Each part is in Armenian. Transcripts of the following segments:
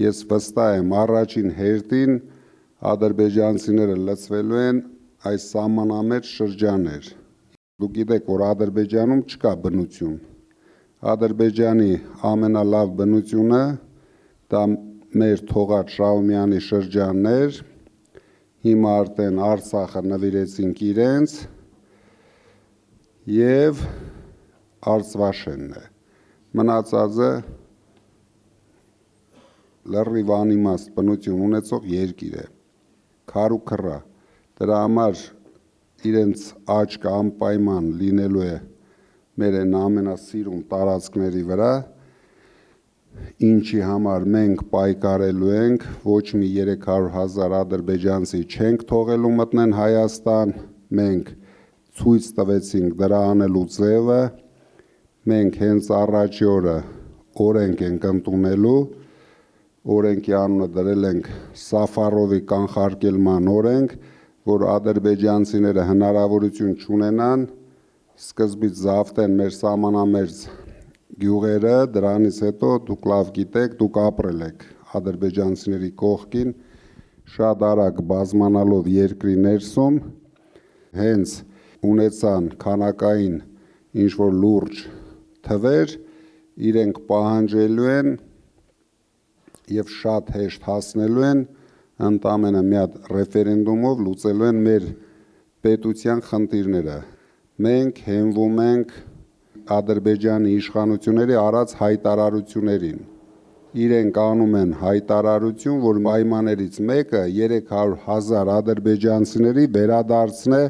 Ես վստահ եմ առաջին հերթին ադրբեջանցիները լցվելու են այս սահմանամերձ շրջաններ։ Դուք գիտեք, որ Ադրբեջանում չկա բնություն։ Ադրբեջանի ամենալավ բնությունը դա մեր թողած Շահումյանի շրջաններ, հիմա արդեն Արցախը նվիրեցինք իրենց եւ Արցվաշենն է։ Մնացածը լրիվ անիմաստ բնություն ունեցող երկիր է, քար ու քռա։ Դրա համար իրենց աչքը անպայման լինելու է մեր այն ամենասիրուն տարածքների վրա, ինչի համար մենք պայքարելու ենք, ոչ մի 300,000 ադրբեջանցի չենք թողելու մտնեն Հայաստան, մենք ցույց տվեցինք դրա անելու ձևը, մենք հենց առաջի օրը օրենք ենք ընդունելու, օրենքի անունը դրել ենք Սաֆարովի կանխարգելման օրենք, որ ադրբեջանցիները հնարավորություն չունենան սկզբից զավթեն մեր սահմանամերձ գյուղերը, դրանից հետո դուք լավ գիտեք, դուք ապրել եք ադրբեջանցիների կողքին, շատ արագ բազմանալով երկրի ներսում, հենց ունեցան քանակային ինչ-որ լուրջ թվեր, իրենք պահանջելու են եւ շատ հեշտ հասնելու են ընդամենը մի հատ ռեֆերենդումով լուծելու են մեր պետության խնդիրները։ Մենք հենվում ենք Ադրբեջանի իշխանությունների արած հայտարարություններին։ Իրենք անում են հայտարարություն, որ պայմաններից մեկը 300,000 ադրբեջանցիների վերադարձն է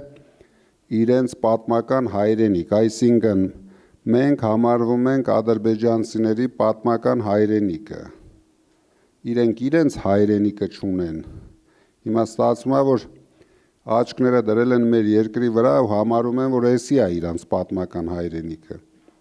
իրենց պատմական հայրենիք, այսինքն մենք համարվում ենք ադրբեջանցիների պատմական հայրենիքը։ Իրենք իրենց հայրենիքը չունեն։ Հիմա ստացվում է, որ աչքները դրել են մեր երկրի վրա ու համարում են, որ էսի է իրանց պատմական հայրենիքը։